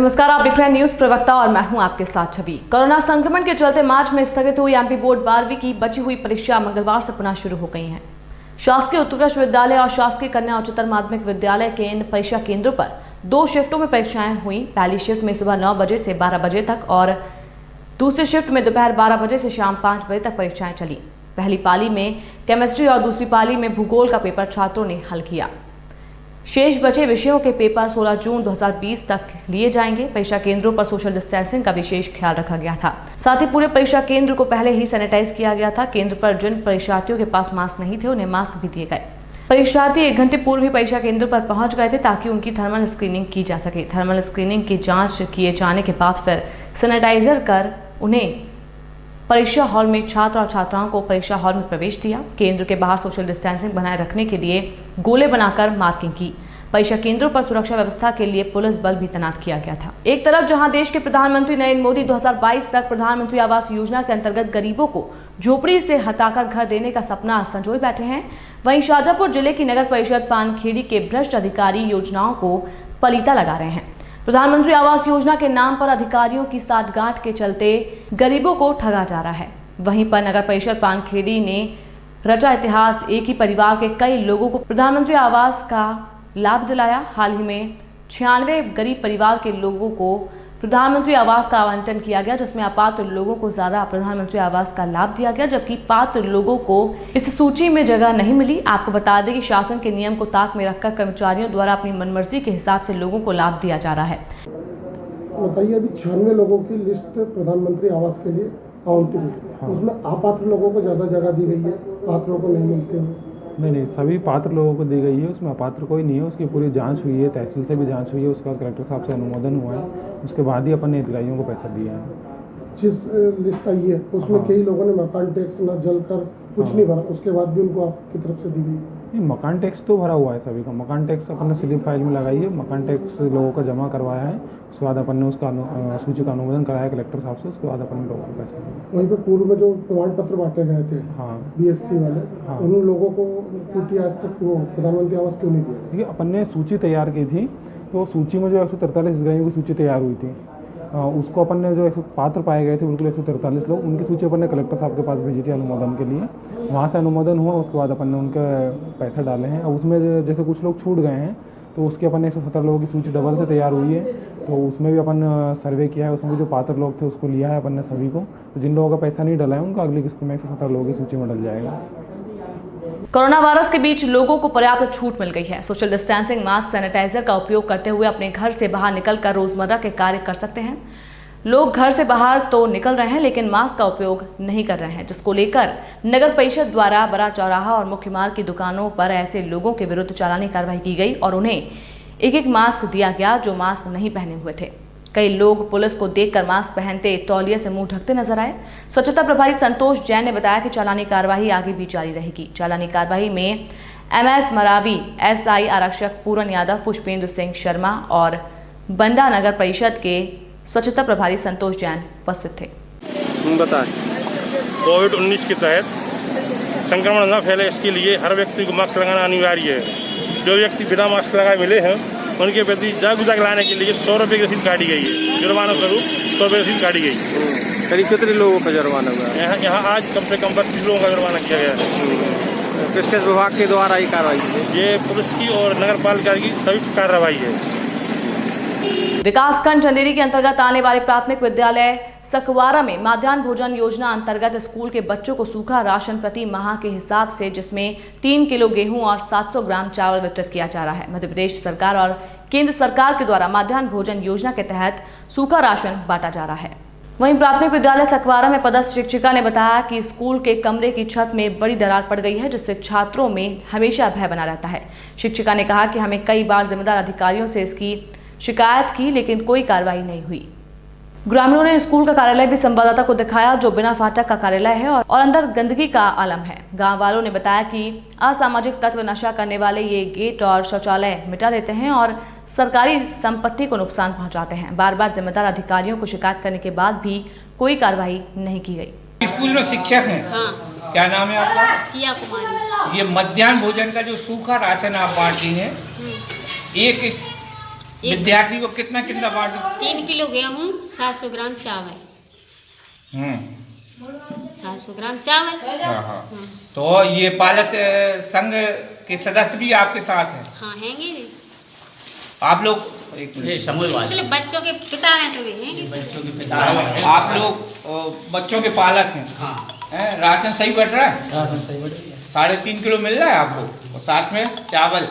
नमस्कार, आप देख रहे हैं न्यूज प्रवक्ता और मैं हूं आपके साथ छवि। कोरोना संक्रमण के चलते मार्च में स्थगित हुई एमपी बोर्ड 12वीं की बची हुई परीक्षा मंगलवार से पुनः शुरू हो गई हैं। शासकीय उत्कृष्ट विद्यालय और शासकीय कन्या उच्चतर माध्यमिक विद्यालय के इन परीक्षा केंद्रों पर 2 शिफ्टों में परीक्षाएं हुई। पहली शिफ्ट में सुबह 9 बजे से 12 बजे तक और दूसरी शिफ्ट में दोपहर 12 बजे से शाम 5 बजे तक परीक्षाएं चली। पहली पाली में केमिस्ट्री और दूसरी पाली में भूगोल का पेपर छात्रों ने हल किया। शेष बचे विषयों के पेपर 16 जून 2020 तक लिए जाएंगे। परीक्षा केंद्रों पर सोशल डिस्टेंसिंग का विशेष ख्याल रखा गया था। साथ ही पूरे परीक्षा केंद्र को पहले ही सैनिटाइज किया गया था। केंद्र पर जिन परीक्षार्थियों के पास मास्क नहीं थे उन्हें मास्क भी दिए गए। परीक्षार्थी 1 घंटे पूर्व ही परीक्षा केंद्र पर पहुंच गए थे ताकि उनकी थर्मल स्क्रीनिंग की जा सके। थर्मल स्क्रीनिंग की जाँच किए जाने के बाद फिर सैनिटाइजर कर उन्हें परीक्षा हॉल में छात्र और छात्राओं को परीक्षा हॉल में प्रवेश दिया। केंद्र के बाहर सोशल डिस्टेंसिंग बनाए रखने के लिए गोले बनाकर मार्किंग की। परीक्षा केंद्रों पर सुरक्षा व्यवस्था के लिए पुलिस बल भी तैनात किया गया था। एक तरफ जहां देश के प्रधानमंत्री नरेंद्र मोदी 2022 तक प्रधानमंत्री आवास योजना के अंतर्गत गरीबों को झोपड़ी से हटाकर घर देने का सपना संजोए बैठे हैं, वहीं शाजापुर जिले की नगर परिषद पानखेड़ी के भ्रष्ट अधिकारी योजनाओं को पलीता लगा रहे हैं। प्रधानमंत्री आवास योजना के नाम पर अधिकारियों की साठगांठ के चलते गरीबों को ठगा जा रहा है। वहीं पर नगर परिषद पानखेड़ी ने रचा इतिहास। एक ही परिवार के कई लोगों को प्रधानमंत्री आवास का लाभ दिलाया। हाल ही में 96 गरीब परिवार के लोगों को प्रधानमंत्री आवास का आवंटन किया गया, जिसमें अपात्र लोगों को ज्यादा प्रधानमंत्री आवास का लाभ दिया गया, जबकि पात्र लोगों को इस सूची में जगह नहीं मिली। आपको बता दें कि शासन के नियम को ताक में रखकर कर्मचारियों द्वारा अपनी मनमर्जी के हिसाब से लोगों को लाभ दिया जा रहा है। बताइए, अभी 96 लोगों की लिस्ट प्रधानमंत्री आवास के लिए आवंटित है, उसमें अपात्र लोगों को ज्यादा जगह दी गई है, पात्रों को नहीं मिलते हैं। नहीं, सभी पात्र लोगों को दी गई है। उसमें अपात्र कोई नहीं है। उसकी पूरी जांच हुई है, तहसील से भी जांच हुई है, उसके बाद कलेक्टर साहब से अनुमोदन हुआ है, उसके बाद ही अपन ने हितग्राहियों को पैसा दिया है। जिस लिस्ट आई है उसमें कई लोगों ने मकान टैक्स न जल कर कुछ नहीं भरा, उसके बाद भी उनको आपकी तरफ से दी गई। नहीं, मकान टैक्स तो भरा हुआ है सभी का। मकान टैक्स अपन ने स्लिप फाइल में लगाई है, मकान टैक्स लोगों का जमा करवाया है, उसके बाद अपन ने उसका सूची का अनुमोदन कराया कलेक्टर साहब से, उसके बाद अपन ने लोगों को पैसा दिया। वहीं पर पूर्व में जो प्रमाण पत्र बांटे गए थे BSc वाले, उन लोगों को टूटी आज तक वो प्रधानमंत्री आवास क्यों नहीं दिया? देखिए, अपन ने सूची तैयार की थी, तो सूची में जो 143 हितग्राहियों की सूची तैयार हुई थी, उसको अपन ने जो पात्र पाए गए थे बिल्कुल 143 लोग, उनकी सूची अपन ने कलेक्टर साहब के पास भेजी थी अनुमोदन के लिए। वहाँ से अनुमोदन हुआ, उसके बाद अपन ने उनके पैसे डाले हैं। अब उसमें जैसे कुछ लोग छूट गए हैं, तो उसके अपन ने 117 लोगों की सूची डबल से तैयार हुई है, तो उसमें भी अपन सर्वे किया है। उसमें भी जो पात्र लोग थे उसको लिया है अपन ने सभी को। तो जिन लोगों का पैसा नहीं डला है उनका अगली किस्त में 117 लोगों की सूची में डल जाएगा। कोरोना वायरस के बीच लोगों को पर्याप्त छूट मिल गई है। सोशल डिस्टेंसिंग, मास्क, सैनिटाइजर का उपयोग करते हुए अपने घर से बाहर निकलकर रोजमर्रा के कार्य कर सकते हैं। लोग घर से बाहर तो निकल रहे हैं लेकिन मास्क का उपयोग नहीं कर रहे हैं, जिसको लेकर नगर परिषद द्वारा बड़ा चौराहा और मुख्य मार्ग की दुकानों पर ऐसे लोगों के विरुद्ध चालानी कार्रवाई की गई और उन्हें एक मास्क दिया गया जो मास्क नहीं पहने हुए थे। कई लोग पुलिस को देखकर मास्क पहनते तौलिया से मुंह ढकते नजर आए। स्वच्छता प्रभारी संतोष जैन ने बताया कि चालानी कार्रवाई आगे भी जारी रहेगी। चालानी कार्रवाई में MS मरावी, SI आरक्षक पूरन यादव, पुष्पेंद्र सिंह शर्मा और बंडा नगर परिषद के स्वच्छता प्रभारी संतोष जैन उपस्थित थे। बताएं, कोविड-19 के तहत संक्रमण न फैले इसके लिए हर व्यक्ति को मास्क लगाना अनिवार्य है। जो व्यक्ति बिना मास्क लगाए मिले हैं उनके प्रति जागरूकता लाने के लिए 100 रुपये की रसीद काटी गई है। जुर्माना स्वरूप 100 रुपये रसीद काटी गई। करीब कितने लोगों का जुर्माना हुआ? यहाँ आज कम से कम 32 लोगों का जुर्माना किया गया है। किस किस विभाग के द्वारा ये कार्रवाई है? ये पुलिस की और नगर पालिका की संयुक्त कार्रवाई है। विकासखंड चंदेरी के अंतर्गत आने वाले प्राथमिक विद्यालय सकवारा में मध्याह्न भोजन योजना अंतर्गत स्कूल के बच्चों को सूखा राशन प्रति माह के हिसाब से, जिसमें 3 किलो गेहूं और 700 ग्राम चावल वितरित किया जा रहा है। मध्य प्रदेश सरकार और केंद्र सरकार के द्वारा मध्याह्न भोजन योजना के तहत सूखा राशन बांटा जा रहा है। वहीं प्राथमिक विद्यालय सकवारा में पदस्थ शिक्षिका ने बताया कि स्कूल के कमरे की छत में बड़ी दरार पड़ गई है, जिससे छात्रों में हमेशा भय बना रहता है। शिक्षिका ने कहा कि हमें कई बार जिम्मेदार अधिकारियों से इसकी शिकायत की लेकिन कोई कार्रवाई नहीं हुई। ग्रामीणों ने स्कूल का कार्यालय भी संवाददाता को दिखाया, जो बिना फाटक का कार्यालय है और अंदर गंदगी का आलम है। गांव वालों ने बताया कि असामाजिक तत्व नशा करने वाले ये गेट और शौचालय मिटा देते हैं और सरकारी संपत्ति को नुकसान पहुंचाते हैं। बार बार जिम्मेदार अधिकारियों को शिकायत करने के बाद भी कोई कार्रवाई नहीं की गई। स्कूल में शिक्षक हैं। हाँ। क्या नाम है आपका? सिया कुमारी। ये मध्याह्न भोजन का जो सूखा राशन आप बांट रही हैं, एक विद्यार्थी को कितना कितना बांटू? 3 किलो गेहूँ, 700 ग्राम चावल। 700 ग्राम चावल। हाँ। तो ये पालक संघ के सदस्य भी आपके साथ हैं? हाँ हैंगे। आप लोग मतलब बच्चों के पिता हैं तो वे हैं। बच्चों के पिता आप लोग बच्चों के पालक हैं? हाँ। राशन सही बट रहा है? राशन सही बढ़ रही है। 3.5 किलो मिल रहा है आपको और साथ में चावल।